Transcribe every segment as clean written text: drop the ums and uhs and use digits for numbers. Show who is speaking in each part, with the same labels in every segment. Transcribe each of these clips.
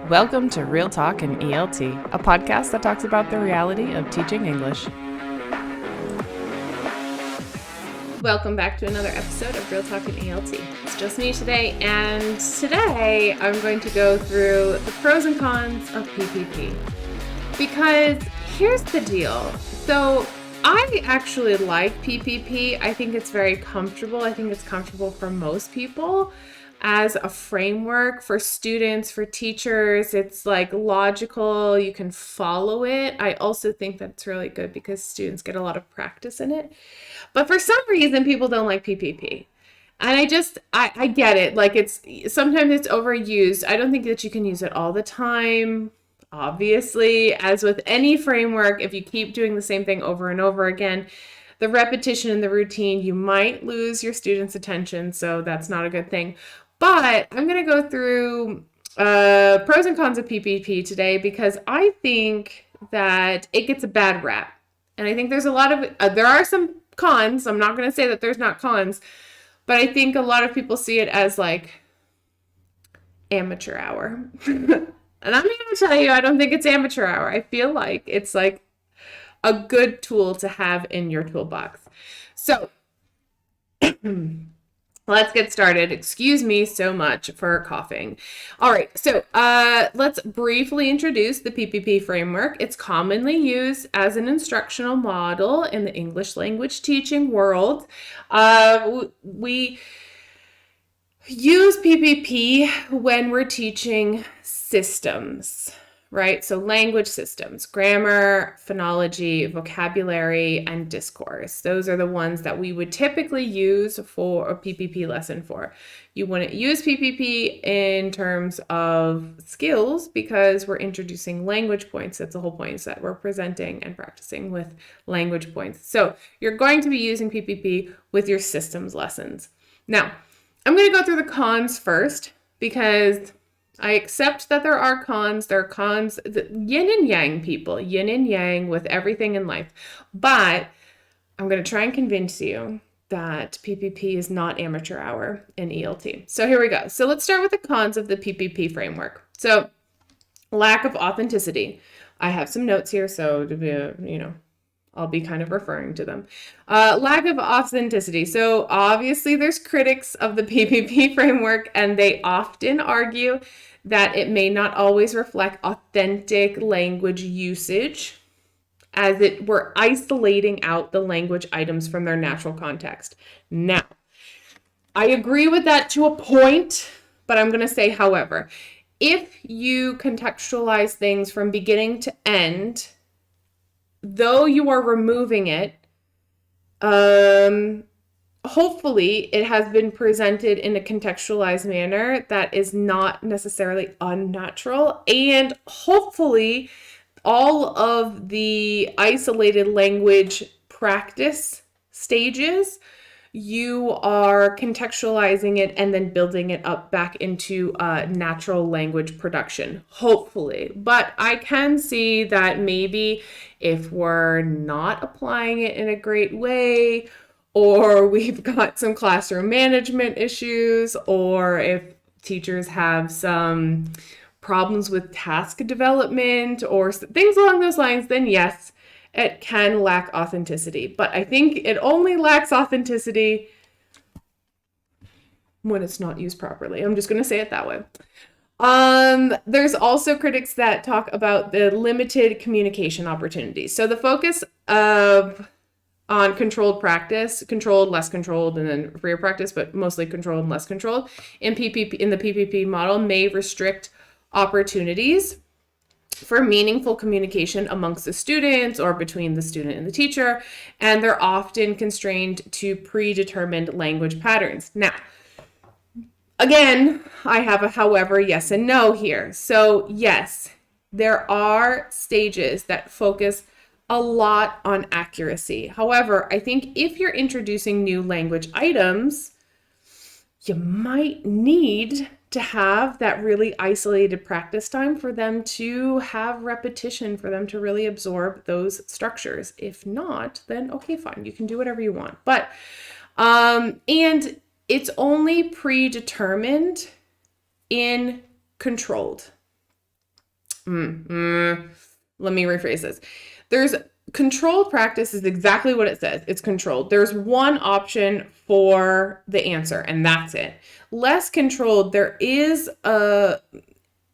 Speaker 1: Welcome to Real Talk in ELT, a podcast that talks about the reality of teaching English. Welcome back to another episode of Real Talk in ELT. It's just me today, and today I'm going to go through the pros and cons of PPP. Because here's the deal. So I actually like PPP. I think it's very comfortable. I think it's comfortable for most people as a framework for students, for teachers. It's like logical. You can follow it. I also think that's really good because students get a lot of practice in it. But for some reason, people don't like PPP. And I get it. Like sometimes it's overused. I don't think that you can use it all the time. Obviously, as with any framework, if you keep doing the same thing over and over again, the repetition and the routine, you might lose your students' attention. So that's not a good thing. But I'm going to go through pros and cons of PPP today because I think that it gets a bad rap. And I think there's a lot of, there are some cons. I'm not going to say that there's not cons, but I think a lot of people see it as like amateur hour. And I'm going to tell you, I don't think it's amateur hour. I feel like it's like a good tool to have in your toolbox. So let's get started. Excuse me so much for coughing. All right, so let's briefly introduce the PPP framework. It's commonly used as an instructional model in the English language teaching world. We use PPP when we're teaching systems, right? So language systems, grammar, phonology, vocabulary, and discourse. Those are the ones that we would typically use for a PPP lesson for. You wouldn't use PPP in terms of skills because we're introducing language points. That's the whole point, is that we're presenting and practicing with language points. So you're going to be using PPP with your systems lessons. Now, I'm going to go through the cons first because I accept that there are cons. There are cons, yin and yang people, yin and yang with everything in life. But I'm going to try and convince you that PPP is not amateur hour in ELT. So here we go. So let's start with the cons of the PPP framework. So lack of authenticity. I have some notes here, so to be, I'll be kind of referring to them. Lack of authenticity. So obviously there's critics of the PPP framework, and they often argue that it may not always reflect authentic language usage, as it were isolating out the language items from their natural context. Now, I agree with that to a point, but I'm going to say, however, if you contextualize things from beginning to end, though you are removing it, hopefully it has been presented in a contextualized manner that is not necessarily unnatural, and hopefully all of the isolated language practice stages, you are contextualizing it and then building it up back into natural language production, hopefully. But I can see that maybe if we're not applying it in a great way, or we've got some classroom management issues, or if teachers have some problems with task development or things along those lines, then yes, it can lack authenticity. But I think it only lacks authenticity when it's not used properly. I'm just going to say it that way. There's also critics that talk about the limited communication opportunities. So the focus on controlled practice, controlled, less controlled, and then freer practice, but mostly controlled and less controlled in the PPP model may restrict opportunities for meaningful communication amongst the students or between the student and the teacher, and they're often constrained to predetermined language patterns. Now, again, I have a however, yes and no here. So yes, there are stages that focus a lot on accuracy. However, I think if you're introducing new language items, you might need to have that really isolated practice time for them to have repetition, for them to really absorb those structures. If not, then okay, fine, you can do whatever you want. But and it's only predetermined in controlled. Let me rephrase this. There's controlled practice is exactly what it says. It's controlled. There's one option for the answer, and that's it. Less controlled, there is a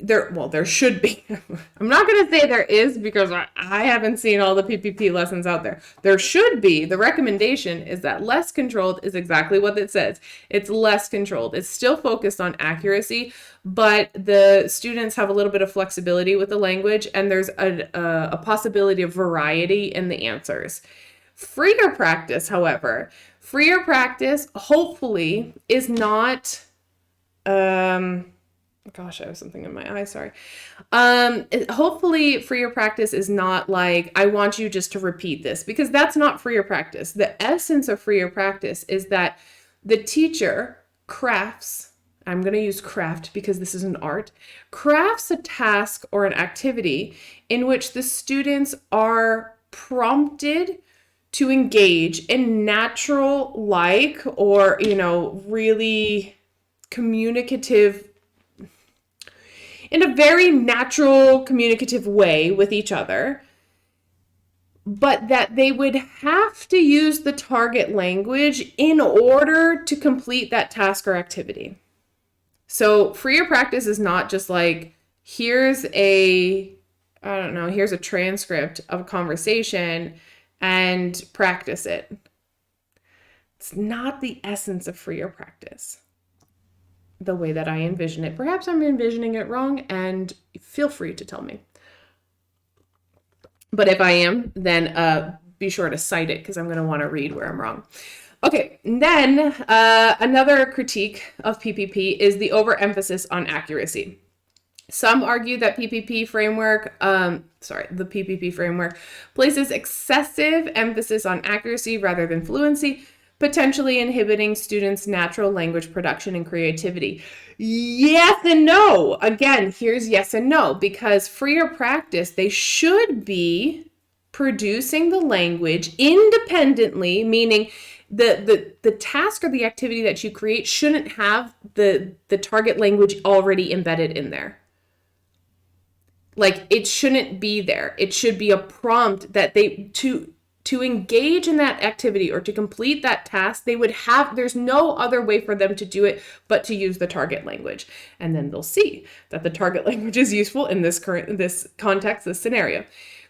Speaker 1: there should be. I'm not going to say there is because I haven't seen all the PPP lessons out there. There should be. The recommendation is that less controlled is exactly what it says. It's less controlled. It's still focused on accuracy, but the students have a little bit of flexibility with the language, and there's a possibility of variety in the answers. Freer practice, however, hopefully is not gosh, I have something in my eye, sorry. Hopefully freer practice is not like, I want you just to repeat this, because that's not freer practice. The essence of freer practice is that the teacher crafts, I'm going to use craft because this is an art, crafts a task or an activity in which the students are prompted to engage in natural like, or, really communicative, in a very natural, communicative way with each other, but that they would have to use the target language in order to complete that task or activity. So freer practice is not just like, here's a transcript of a conversation and practice it. It's not the essence of freer practice, the way that I envision it. Perhaps I'm envisioning it wrong, and feel free to tell me. But if I am, then be sure to cite it, because I'm going to want to read where I'm wrong. Okay, and then another critique of PPP is the overemphasis on accuracy. Some argue that the PPP framework places excessive emphasis on accuracy rather than fluency, potentially inhibiting students' natural language production and creativity. Yes and no. Again, here's yes and no, because freer practice, they should be producing the language independently, meaning the task or the activity that you create shouldn't have the target language already embedded in there. Like, it shouldn't be there. It should be a prompt that to engage in that activity or to complete that task, there's no other way for them to do it but to use the target language. And then they'll see that the target language is useful in this context, this scenario.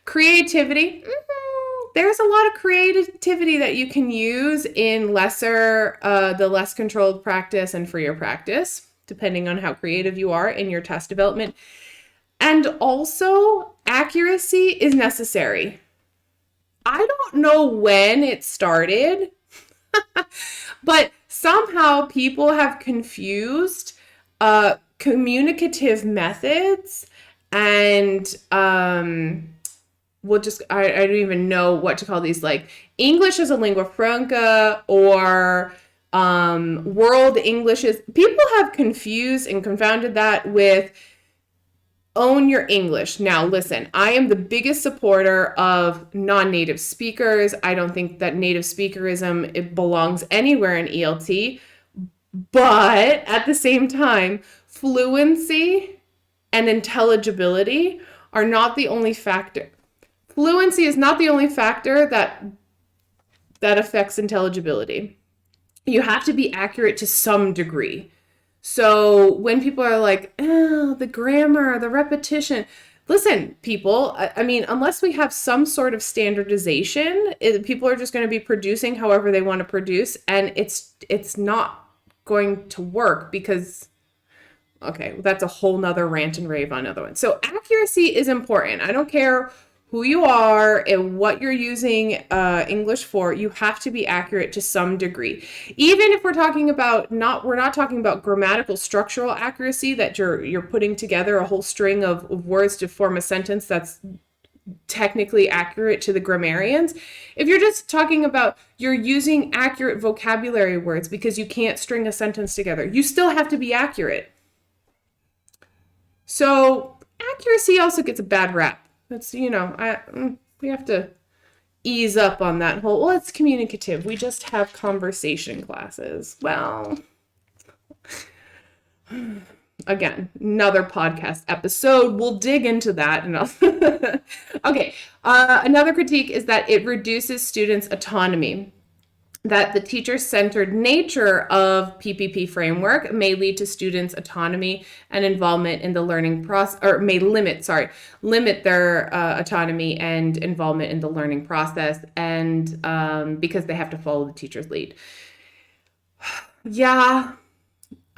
Speaker 1: Creativity, there's a lot of creativity that you can use in the less controlled practice and freer practice, depending on how creative you are in your task development. And also, accuracy is necessary. I don't know when it started, but somehow people have confused communicative methods and I don't even know what to call these, like English as a lingua franca or world Englishes. People have confused and confounded that with own your English. Now, listen, I am the biggest supporter of non-native speakers. I don't think that native speakerism, it belongs anywhere in ELT. But at the same time, fluency and intelligibility are not the only factor. Fluency is not the only factor that affects intelligibility. You have to be accurate to some degree. So when people are like, oh, the grammar, the repetition, listen, people, I mean, unless we have some sort of standardization, people are just going to be producing however they want to produce, and it's not going to work because, okay, that's a whole nother rant and rave on another one. So accuracy is important. I don't care who you are and what you're using English for, you have to be accurate to some degree. Even if we're talking about we're not talking about grammatical structural accuracy, that you're putting together a whole string of words to form a sentence that's technically accurate to the grammarians. If you're just talking about you're using accurate vocabulary words because you can't string a sentence together, you still have to be accurate. So accuracy also gets a bad rap. It's, we have to ease up on that whole, well, it's communicative. We just have conversation classes. Well, again, another podcast episode. We'll dig into that. Okay. Another critique is that it reduces students' autonomy. That the teacher-centered nature of PPP framework may lead to students' autonomy and involvement in the learning process, or may limit their autonomy and involvement in the learning process, and because they have to follow the teacher's lead. Yeah,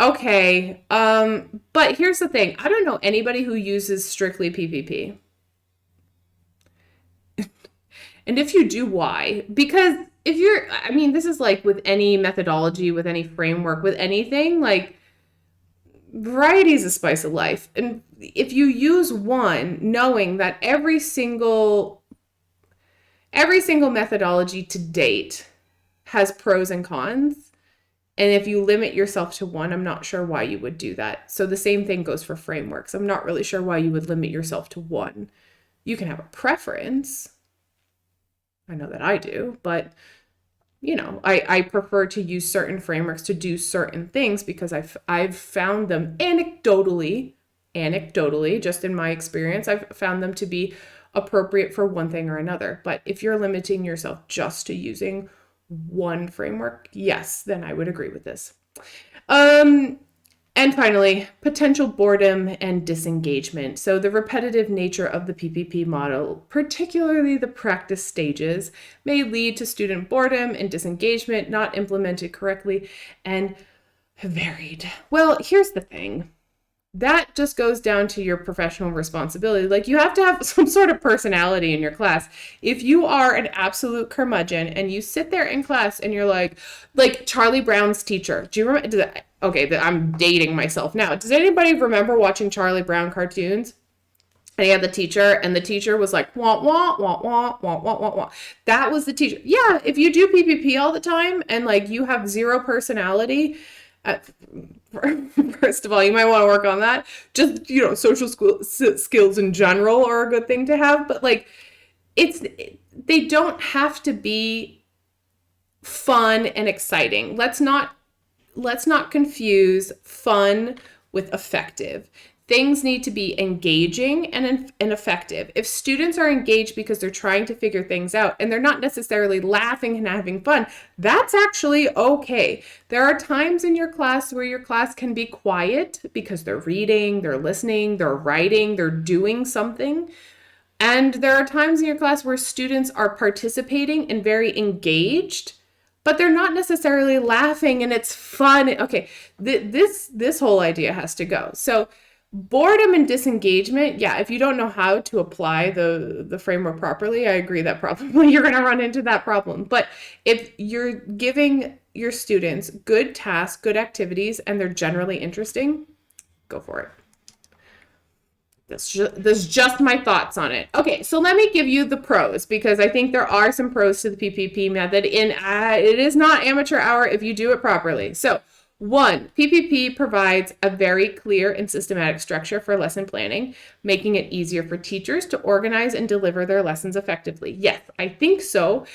Speaker 1: okay. But here's the thing. I don't know anybody who uses strictly PPP. And if you do, why? Because if you're, I mean, this is like with any methodology, with any framework, with anything, like variety is a spice of life. And if you use one, knowing that every single methodology to date has pros and cons, and if you limit yourself to one, I'm not sure why you would do that. So the same thing goes for frameworks. I'm not really sure why you would limit yourself to one. You can have a preference. I know that I do, but I prefer to use certain frameworks to do certain things because I've found them anecdotally, just in my experience, I've found them to be appropriate for one thing or another. But if you're limiting yourself just to using one framework, yes, then I would agree with this. And finally, potential boredom and disengagement. So the repetitive nature of the PPP model, particularly the practice stages, may lead to student boredom and disengagement, not implemented correctly, and varied. Well, here's the thing. That just goes down to your professional responsibility. Like, you have to have some sort of personality in your class. If you are an absolute curmudgeon and you sit there in class and you're like Charlie Brown's teacher. Do you remember? Okay, I'm dating myself now. Does anybody remember watching Charlie Brown cartoons? And he had the teacher, and the teacher was like, wah, wah, wah, wah, wah, wah, wah, wah. That was the teacher. Yeah, if you do PPP all the time and like you have zero personality, first of all, you might want to work on that. Just, social skills in general are a good thing to have, but like they don't have to be fun and exciting. Let's not confuse fun with effective. Things need to be engaging and effective. If students are engaged because they're trying to figure things out and they're not necessarily laughing and having fun, that's actually okay. There are times in your class where your class can be quiet because they're reading, they're listening, they're writing, they're doing something. And there are times in your class where students are participating and very engaged, but they're not necessarily laughing and it's fun. Okay, this whole idea has to go. So boredom and disengagement, yeah, if you don't know how to apply the framework properly, I agree that probably you're going to run into that problem. But if you're giving your students good tasks, good activities, and they're generally interesting, go for it. This is just my thoughts on it. Okay, so let me give you the pros, because I think there are some pros to the PPP method. It is not amateur hour if you do it properly. So, 1, PPP provides a very clear and systematic structure for lesson planning, making it easier for teachers to organize and deliver their lessons effectively. Yes, I think so.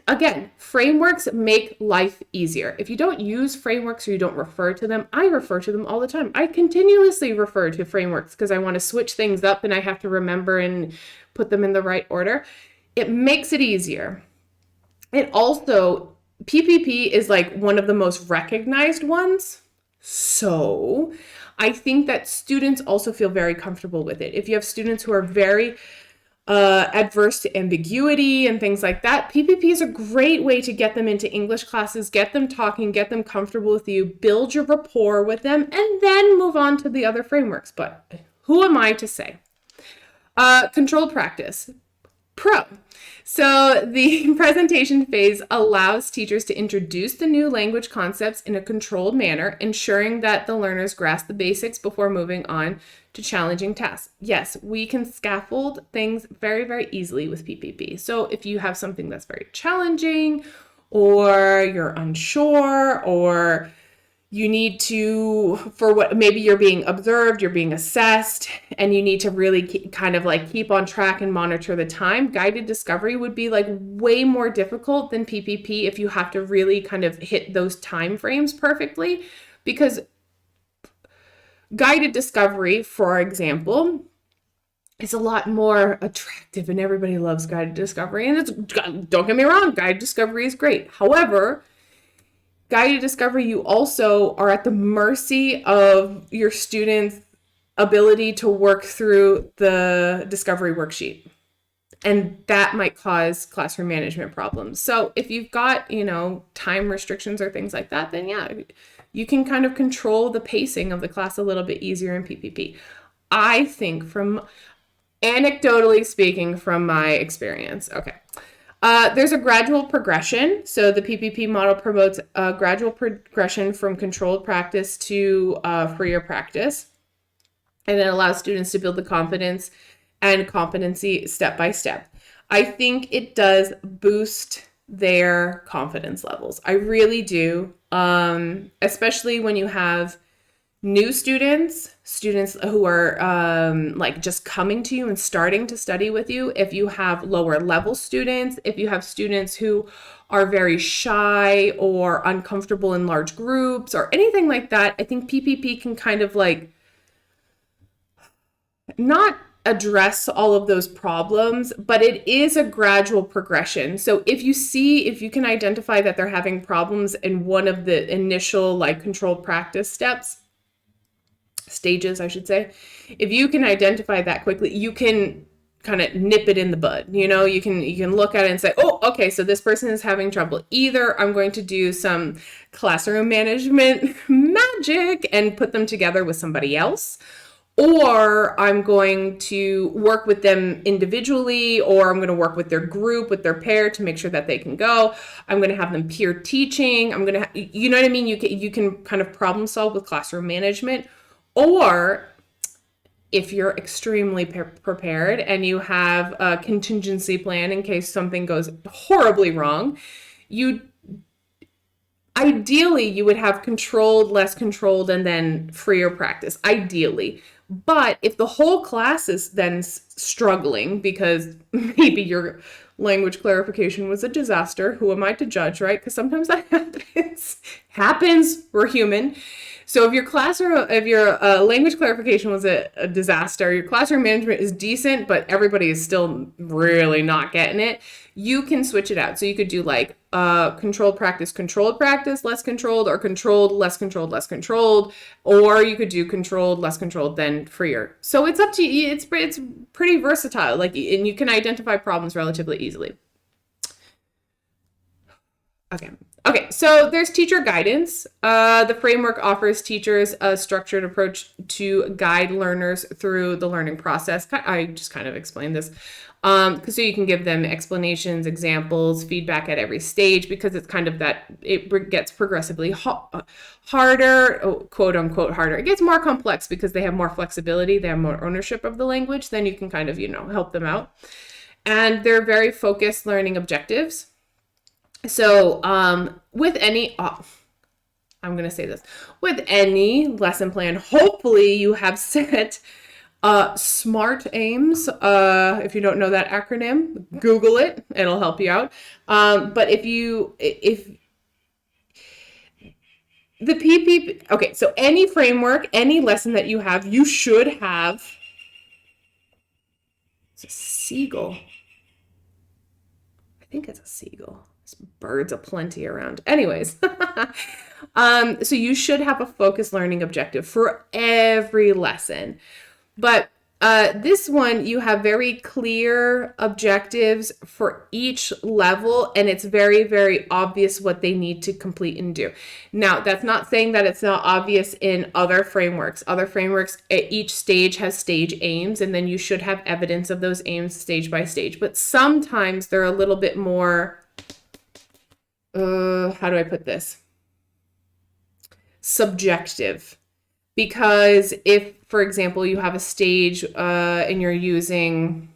Speaker 1: Again, frameworks make life easier. If you don't use frameworks or you don't refer to them, I refer to them all the time. I continuously refer to frameworks because I want to switch things up and I have to remember and put them in the right order. It makes it easier. It also PPP is like one of the most recognized ones. So I think that students also feel very comfortable with it. If you have students who are very adverse to ambiguity and things like that, PPP is a great way to get them into English classes, get them talking, get them comfortable with you, build your rapport with them, and then move on to the other frameworks. But who am I to say? Controlled practice. Pro. So the presentation phase allows teachers to introduce the new language concepts in a controlled manner, ensuring that the learners grasp the basics before moving on to challenging tasks. Yes, we can scaffold things very, very easily with PPP. So if you have something that's very challenging, or you're unsure, or you need to, for what, maybe you're being observed, you're being assessed, and you need to really kind of like keep on track and monitor the time. Guided discovery would be like way more difficult than PPP if you have to really kind of hit those time frames perfectly, because Guided discovery, for example, is a lot more attractive, and everybody loves guided discovery. And don't get me wrong, guided discovery is great. However, guided discovery, you also are at the mercy of your students' ability to work through the discovery worksheet. And that might cause classroom management problems. So if you've got, time restrictions or things like that, then yeah, you can kind of control the pacing of the class a little bit easier in PPP. I think, from anecdotally speaking, from my experience. Okay. There's a gradual progression. So the PPP model promotes a gradual progression from controlled practice to freer practice. And it allows students to build the confidence and competency step by step. I think it does boost their confidence levels. I really do. Especially when you have new students who are like just coming to you and starting to study with you. If you have lower level students, if you have students who are very shy or uncomfortable in large groups or anything like that, I think PPP can kind of like not address all of those problems, but it is a gradual progression. So if you can identify that they're having problems in one of the initial like controlled practice stages, I should say, if you can identify that quickly, you can kind of nip it in the bud. You can look at it and say, oh, okay, so this person is having trouble. Either I'm going to do some classroom management magic and put them together with somebody else, or I'm going to work with them individually, or I'm going to work with their group, with their pair to make sure that they can go. I'm going to have them peer teaching. I'm going to, you know what I mean? You can kind of problem solve with classroom management. Or if you're extremely prepared and you have a contingency plan in case something goes horribly wrong, ideally you would have controlled, less controlled, and then freer practice, ideally. But if the whole class is then struggling because maybe your language clarification was a disaster, who am I to judge, right? Because sometimes that happens. We're human. So if your language clarification was a disaster, your classroom management is decent, but everybody is still really not getting it, you can switch it out. So you could do like controlled practice, less controlled, or controlled, less controlled, less controlled, or you could do controlled, less controlled, then freer. So it's up to you. It's pretty versatile, and you can identify problems relatively easily. Okay, so there's teacher guidance. The framework offers teachers a structured approach to guide learners through the learning process. I just kind of explained this. So you can give them explanations, examples, feedback at every stage, because it's kind of that it gets progressively harder, quote unquote harder. It gets more complex because they have more flexibility, they have more ownership of the language. Then you can kind of, help them out. And they're very focused learning objectives. So with any, I'm going to say this, with any lesson plan, hopefully you have set SMART aims. If you don't know that acronym, Google it, it'll help you out. But if the PPP, okay, so any framework, any lesson that you have, you should have, it's a seagull. I think it's a seagull. Birds aplenty around. Anyways, so you should have a focused learning objective for every lesson. But this one, you have very clear objectives for each level, and it's very, very obvious what they need to complete and do. Now, that's not saying that it's not obvious in other frameworks. Other frameworks, each stage has stage aims, and then you should have evidence of those aims stage by stage. But sometimes they're a little bit more, how do I put this? Subjective. Because if, for example, you have a stage and you're using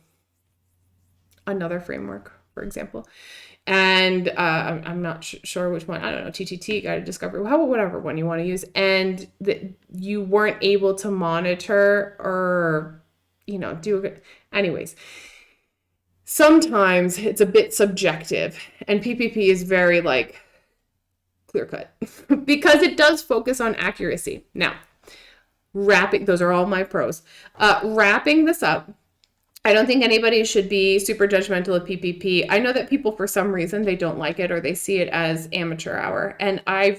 Speaker 1: another framework, for example, and I'm not sure which one, I don't know, TTT, guided discovery, whatever one you want to use, and that you weren't able to monitor or, do it. Anyways, sometimes it's a bit subjective, and PPP is very clear cut because it does focus on accuracy. Now, those are all my pros. Wrapping this up, I don't think anybody should be super judgmental of PPP. I know that people, for some reason, they don't like it or they see it as amateur hour. And I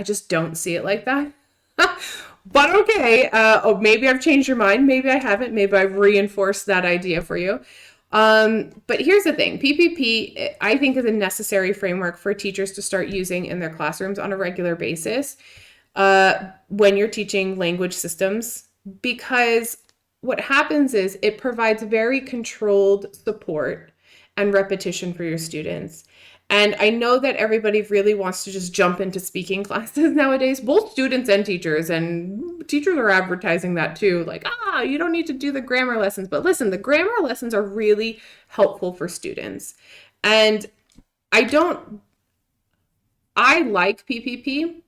Speaker 1: just don't see it like that. But okay, maybe I've changed your mind. Maybe I haven't. Maybe I've reinforced that idea for you. But here's the thing. PPP, I think, is a necessary framework for teachers to start using in their classrooms on a regular basis when you're teaching language systems, because what happens is it provides very controlled support and repetition for your students. And I know that everybody really wants to just jump into speaking classes nowadays, both students and teachers are advertising that too. Like, you don't need to do the grammar lessons. But listen, the grammar lessons are really helpful for students. And I like PPP.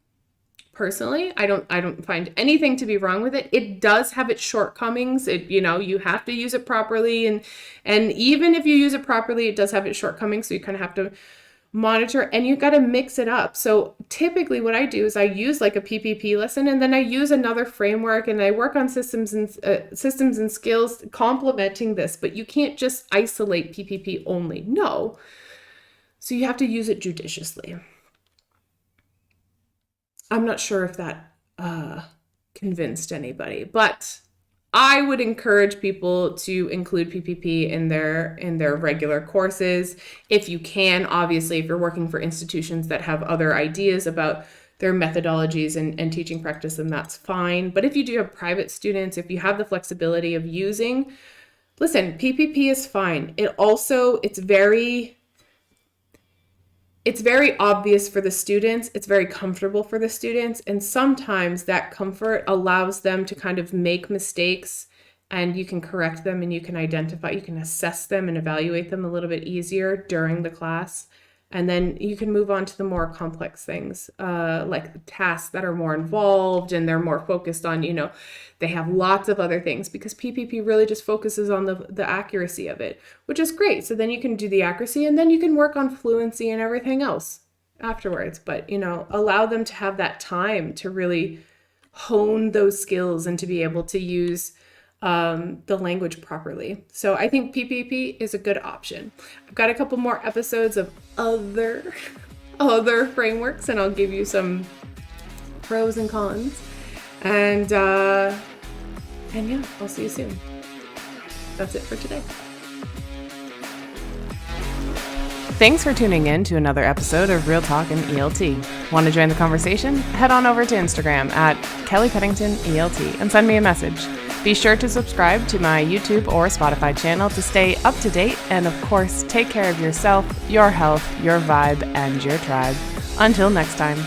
Speaker 1: Personally, I don't find anything to be wrong with it. It does have its shortcomings. You have to use it properly, and even if you use it properly, it does have its shortcomings. So you kind of have to monitor, and you got to mix it up. So typically what I do is I use like a PPP lesson, and then I use another framework, and I work on systems and skills complementing this. But you can't just isolate PPP only. No. So you have to use it judiciously. I'm not sure if that convinced anybody, but I would encourage people to include PPP in their regular courses if you can. Obviously, if you're working for institutions that have other ideas about their methodologies and teaching practice, then that's fine. But if you do have private students, if you have the flexibility of using, listen, PPP is fine. It's very obvious for the students. It's very comfortable for the students. And sometimes that comfort allows them to kind of make mistakes, and you can correct them, and you can assess them and evaluate them a little bit easier during the class. And then you can move on to the more complex things, like the tasks that are more involved and they're more focused on, they have lots of other things, because PPP really just focuses on the accuracy of it, which is great. So then you can do the accuracy, and then you can work on fluency and everything else afterwards. But, allow them to have that time to really hone those skills and to be able to use the language properly. So I think PPP is a good option. I've got a couple more episodes of other frameworks, and I'll give you some pros and cons. And yeah, I'll see you soon. That's it for today. Thanks for tuning in to another episode of Real Talk and ELT. Want to join the conversation? Head on over to Instagram at Kelly Pettington ELT and send me a message. Be sure to subscribe to my YouTube or Spotify channel to stay up to date, and of course, take care of yourself, your health, your vibe, and your tribe. Until next time.